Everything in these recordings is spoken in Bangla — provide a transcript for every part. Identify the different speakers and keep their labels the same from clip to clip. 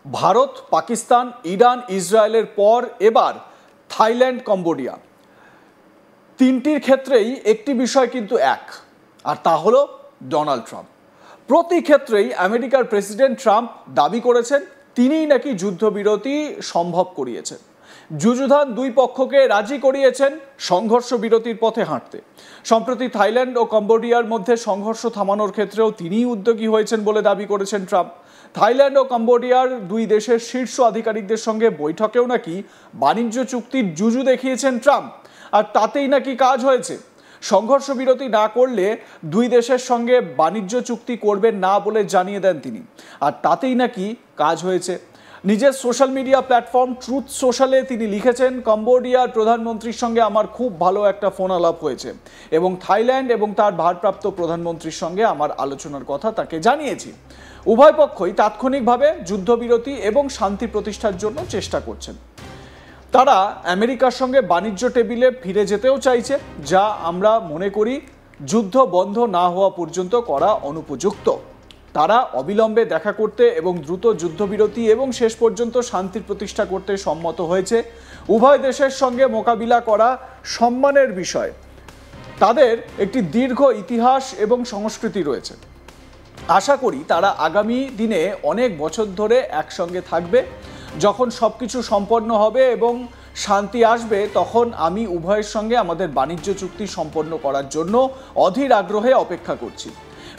Speaker 1: ভারত, পাকিস্তান, ইরান, ইসরায়েলের পর এবার থাইল্যান্ড, কম্বোডিয়া, তিনটির ক্ষেত্রেই একটি বিষয় কিন্তু এক, আর তা হলো ডোনাল্ড ট্রাম্প। প্রতি ক্ষেত্রেই আমেরিকার প্রেসিডেন্ট ট্রাম্প দাবি করেছেন তিনিই নাকি যুদ্ধবিরতি সম্ভব করিয়েছেন, যুযুধান দুই পক্ষকে রাজি করিয়েছেন সংঘর্ষ বিরতির পথে হাঁটতে। সম্প্রতি থাইল্যান্ড ও কম্বোডিয়ার মধ্যে সংঘর্ষ থামানোর ক্ষেত্রেও তিনিই উদ্যোগী হয়েছেন বলে দাবি করেছেন ট্রাম্প। থাইল্যান্ড ও কম্বোডিয়ার দুই দেশের শীর্ষ আধিকারিকদের সঙ্গে বৈঠকেও নাকি বাণিজ্য চুক্তির জুজু দেখিয়েছেন ট্রাম্প, আর তাতেই নাকি কাজ হয়েছে। সংঘর্ষ বিরতি না করলে দুই দেশের সঙ্গে বাণিজ্য চুক্তি করবেন না বলে জানিয়ে দেন তিনি, আর তাতেই নাকি কাজ হয়েছে। নিজের সোশ্যাল মিডিয়া প্ল্যাটফর্ম ট্রুথ সোশ্যালে তিনি লিখেছেন, কম্বোডিয়ার প্রধানমন্ত্রীর সঙ্গে আমার খুব ভালো একটা ফোন আলাপ হয়েছে এবং থাইল্যান্ড এবং তার ভারপ্রাপ্ত প্রধানমন্ত্রীর সঙ্গে আমার আলোচনার কথা তাকে জানিয়েছি। উভয় পক্ষই তাৎক্ষণিকভাবে যুদ্ধবিরতি এবং শান্তি প্রতিষ্ঠার জন্য চেষ্টা করছেন। তারা আমেরিকার সঙ্গে বাণিজ্য টেবিলে ফিরে যেতেও চাইছে, যা আমরা মনে করি যুদ্ধ বন্ধ না হওয়া পর্যন্ত করা অনুপযুক্ত। তারা অবিলম্বে দেখা করতে এবং দ্রুত যুদ্ধবিরতি এবং শেষ পর্যন্ত শান্তির প্রতিষ্ঠা করতে সম্মত হয়েছে। উভয় দেশের সঙ্গে মোকাবিলা করা সম্মানের বিষয়। তাদের একটি দীর্ঘ ইতিহাস এবং সংস্কৃতি রয়েছে। আশা করি তারা আগামী দিনে অনেক বছর ধরে একসঙ্গে থাকবে। যখন সব কিছু সম্পন্ন হবে এবং শান্তি আসবে, তখন আমি উভয়ের সঙ্গে আমাদের বাণিজ্য চুক্তি সম্পন্ন করার জন্য অধীর আগ্রহে অপেক্ষা করছি।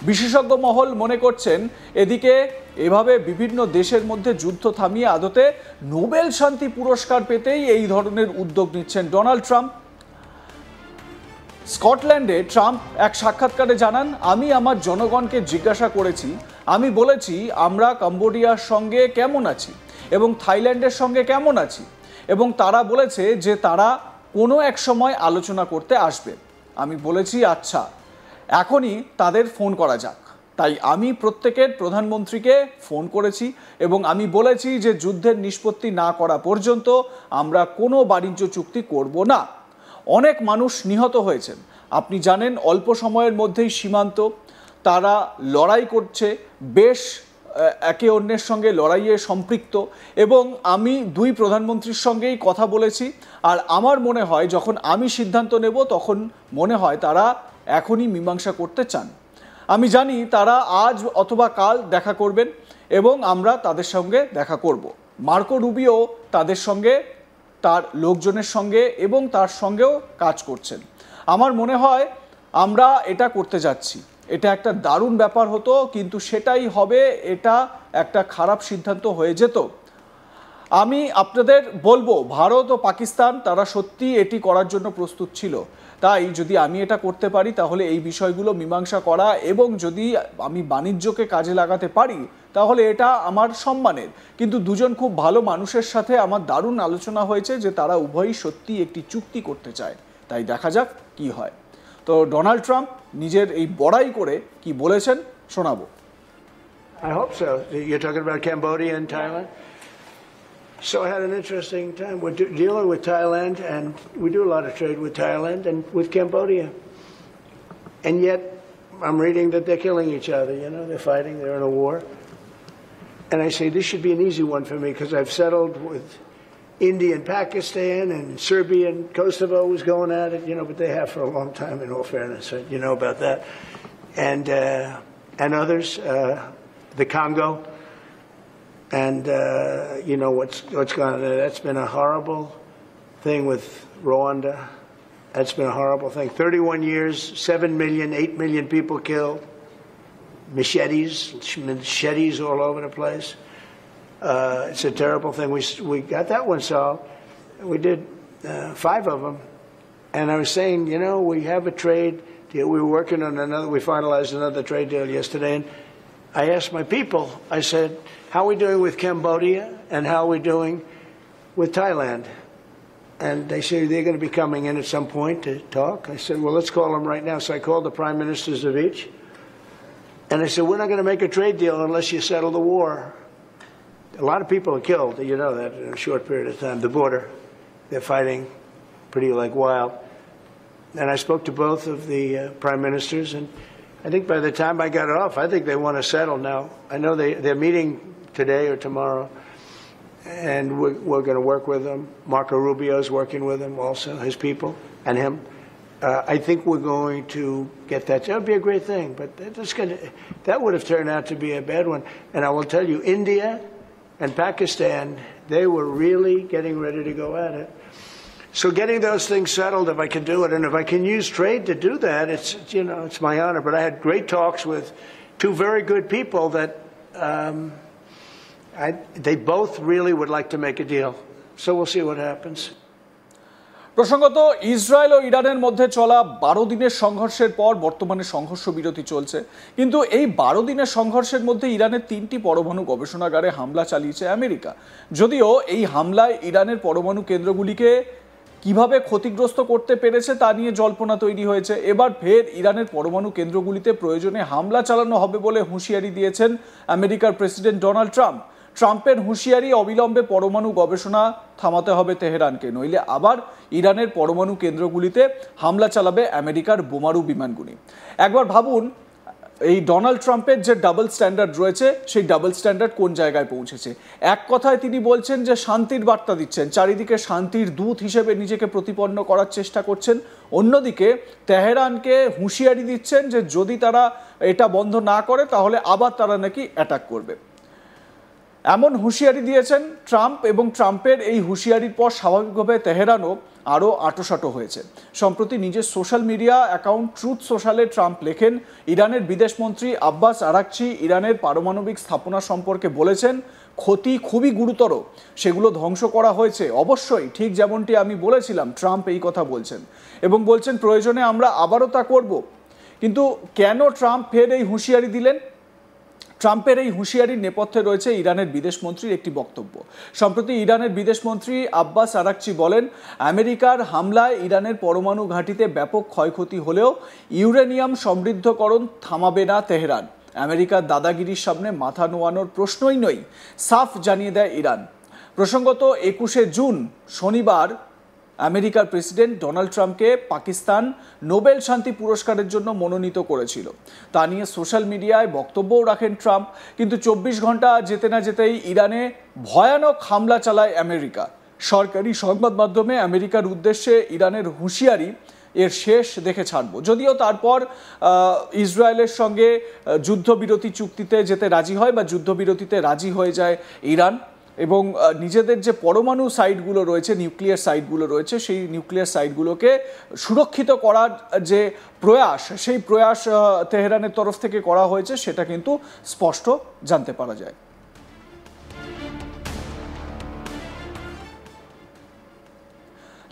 Speaker 1: বিশেষজ্ঞ মহল মনে করছেন, এদিকে এভাবে বিভিন্ন দেশের মধ্যে যুদ্ধ থামিয়ে আদতে নোবেল শান্তি পুরস্কার পেতেই এই ধরনের উদ্যোগ নিচ্ছেন ডোনাল্ড ট্রাম্প। স্কটল্যান্ডে ট্রাম্প এক সাক্ষাৎকারে জানান, আমি আমার জনগণকে জিজ্ঞাসা করেছি, আমি বলেছি আমরা কম্বোডিয়ার সঙ্গে কেমন আছি এবং থাইল্যান্ডের সঙ্গে কেমন আছি, এবং তারা বলেছে যে তারা কোনো এক সময় আলোচনা করতে আসবে। আমি বলেছি আচ্ছা, এখনই তাদের ফোন করা যাক। তাই আমি প্রত্যেকের প্রধানমন্ত্রীকে ফোন করেছি এবং আমি বলেছি যে যুদ্ধের নিষ্পত্তি না করা পর্যন্ত আমরা কোনো বাণিজ্য চুক্তি করব না। অনেক মানুষ নিহত হয়েছেন, আপনি জানেন, অল্প সময়ের মধ্যেই সীমান্ত তারা লড়াই করছে, বেশ একে অন্যের সঙ্গে লড়াইয়ে সম্পৃক্ত, এবং আমি দুই প্রধানমন্ত্রীর সঙ্গেই কথা বলেছি। আর আমার মনে হয় যখন আমি সিদ্ধান্ত নেব তখন মনে হয় তারা এখনই মীমাংসা করতে চান। আমি জানি তারা আজ অথবা কাল দেখা করবেন এবং আমরা তাদের সঙ্গে দেখা করব। মার্কো রুবিও তাদের সঙ্গে, তার লোকজনের সঙ্গে এবং তার সঙ্গেও কাজ করছেন। আমার মনে হয় আমরা এটা করতে যাচ্ছি, এটা একটা দারুণ ব্যাপার হতো, কিন্তু সেটাই হবে, এটা একটা খারাপ সিদ্ধান্ত হয়ে যেত। আমি আপনাদের বলবো, ভারত ও পাকিস্তান তারা সত্যি এটি করার জন্য প্রস্তুত ছিল। তাই যদি আমি এটা করতে পারি তাহলে এই বিষয়গুলো মীমাংসা করা, এবং যদি আমি বাণিজ্যকে কাজে লাগাতে পারি তাহলে এটা আমার সম্মানের। কিন্তু দুজন খুব ভালো মানুষের সাথে আমার দারুণ আলোচনা হয়েছে যে তারা উভয়ই সত্যি একটি চুক্তি করতে চায়। তাই দেখা যাক কি হয়। তো ডোনাল্ড ট্রাম্প নিজের এই বড়াই করে কি বলেছেন শোনাবো।
Speaker 2: I hope so. You're talking about Cambodia and Thailand? So I had an interesting time. We're dealing with Thailand, and we do a lot of trade with Thailand and with Cambodia. And yet, I'm reading that they're killing each other, you know, they're fighting, they're in a war. And I say, this should be an easy one for me, because I've settled with India and Pakistan, and Serbia and Kosovo was going at it, you know, but they have for a long time, in all fairness, you know about that. And others, the Congo. And you know what's gone on there. That's been a horrible thing with Rwanda. That's been a horrible thing. 31 years, 7 million, 8 million people killed. Machetes all over the place. It's a terrible thing. We got that one solved. We did 5 of them. And I was saying, you know, we have a trade deal. We were working on another. We finalized another trade deal yesterday. And I asked my people, I said, how are we doing with Cambodia and how are we doing with Thailand? And they say they're going to be coming in at some point to talk. I said, well, let's call them right now. So I called the prime ministers of each. And I said, we're not going to make a trade deal unless you settle the war. A lot of people are killed, you know that, in a short period of time. The border, they're fighting pretty like wild. And I spoke to both of the prime ministers, and I think by the time I got off, I think they want to settle now. I know they're meeting today or tomorrow. and we're going to work with them. Marco Rubio is working with them also, his people, and him. I think we're going to get that. That would be a great thing, but that would have turned out to be a bad one. And I will tell you, India and Pakistan, they were really getting ready to go at it. So getting those things settled, if I can do it, and if I can use trade to do that, it's my honor. But I had great talks with two very good people that they both really would like to make a deal. So we'll see what happens.
Speaker 1: প্রসঙ্গত ইসরায়েল ও ইরানের মধ্যে চলা 12 দিনের সংঘর্ষের পর বর্তমানে সংঘর্ষ বিরতি চলছে, কিন্তু এই 12 দিনের সংঘর্ষের মধ্যে ইরানের 3টি পরমাণু গবেষণাগারে হামলা চালিয়েছে আমেরিকা। যদিও এই হামলায় ইরানের পরমাণু কেন্দ্রগুলিকে কিভাবে ক্ষতিগ্রস্ত করতে পেরেছে তা নিয়ে জল্পনা তৈরি হয়েছে। এবার ফের ইরানের পরমাণু কেন্দ্রগুলিতে প্রয়োজনে হামলা চালানো হবে বলে হুঁশিয়ারি দিয়েছেন আমেরিকার প্রেসিডেন্ট ডোনাল্ড ট্রাম্প। ট্রাম্পের হুঁশিয়ারি, অবিলম্বে পরমাণু গবেষণা থামাতে হবে তেহরানকে, নইলে আবার ইরানের পরমাণু কেন্দ্রগুলিতে হামলা চালাবে আমেরিকার বোমারু বিমানগুলি। একবার ভাবুন, এই ডোনাল্ড ট্রাম্পের যে ডাবল স্ট্যান্ডার্ড রয়েছে, সেই ডাবল স্ট্যান্ডার্ড কোন জায়গায় পৌঁছেছে। এক কথায় তিনি বলছেন যে শান্তির বার্তা দিচ্ছেন, চারিদিকে শান্তির দূত হিসেবে নিজেকে প্রতিপন্ন করার চেষ্টা করছেন। অন্যদিকে তেহরানকে হুঁশিয়ারি দিচ্ছেন যে যদি তারা এটা বন্ধ না করে তাহলে আবার তারা নাকি অ্যাটাক করবে। এমন হুঁশিয়ারি দিয়েছেন ট্রাম্প, এবং ট্রাম্পের এই হুঁশিয়ারির পর স্বাভাবিকভাবে তেহরানও আরও আঁটোসাঁটো হয়েছে। সম্প্রতি নিজের সোশ্যাল মিডিয়া অ্যাকাউন্ট ট্রুথ সোশ্যালে ট্রাম্প লেখেন, ইরানের বিদেশমন্ত্রী আব্বাস আরাকচি ইরানের পারমাণবিক স্থাপনা সম্পর্কে বলেছেন ক্ষতি খুবই গুরুতর, সেগুলো ধ্বংস করা হয়েছে। অবশ্যই ঠিক যেমনটি আমি বলেছিলাম, ট্রাম্প এই কথা বলছেন এবং বলছেন প্রয়োজনে আমরা আবারও তা করব। কিন্তু কেন ট্রাম্প ফের এই হুঁশিয়ারি দিলেন? ট্রাম্পের এই হুঁশিয়ারির নেপথ্যে রয়েছে ইরানের বিদেশমন্ত্রীর একটি বক্তব্য। সম্প্রতি ইরানের বিদেশমন্ত্রী আব্বাস আরাকচি বলেন, আমেরিকার হামলায় ইরানের পরমাণু ঘাঁটিতে ব্যাপক ক্ষয়ক্ষতি হলেও ইউরেনিয়াম সমৃদ্ধকরণ থামাবে না তেহরান। আমেরিকার দাদাগিরির সামনে মাথা নোয়ানোর প্রশ্নই নয়, সাফ জানিয়ে দেয় ইরান। প্রসঙ্গত 21শে জুন শনিবার আমেরিকার প্রেসিডেন্ট ডোনাল্ড ট্রাম্পকে পাকিস্তান নোবেল শান্তি পুরস্কারের জন্য মনোনীত করেছিল। তা নিয়ে সোশ্যাল মিডিয়ায় বক্তব্যও রাখেন ট্রাম্প। কিন্তু 24 ঘন্টা যেতে না যেতেই ইরানে ভয়ানক হামলা চালায় আমেরিকা। সরকারি সংবাদ মাধ্যমে আমেরিকার উদ্দেশ্যে ইরানের হুঁশিয়ারি এর শেষ দেখে ছাড়ব। যদিও তারপর ইসরায়েলের সঙ্গে যুদ্ধবিরতি চুক্তিতে যেতে রাজি হয় বা যুদ্ধবিরতিতে রাজি হয়ে যায় ইরান, এবং নিজেদের যে পরমাণু সাইটগুলো রয়েছে, নিউক্লিয়ার সাইটগুলো রয়েছে, সেই নিউক্লিয়ার সাইটগুলোকে সুরক্ষিত করার যে প্রয়াস, সেই প্রয়াস তেহরানের তরফ থেকে করা হয়েছে, সেটা কিন্তু স্পষ্ট জানতে পারা যায়।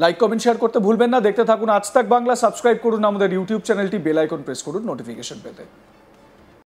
Speaker 1: লাইক, কমেন্ট, শেয়ার করতে ভুলবেন না। দেখতে থাকুন আজ তাক বাংলা। সাবস্ক্রাইব করুন আমাদের ইউটিউব চ্যানেলটি, বেল আইকন প্রেস করুন নোটিফিকেশন পেতে।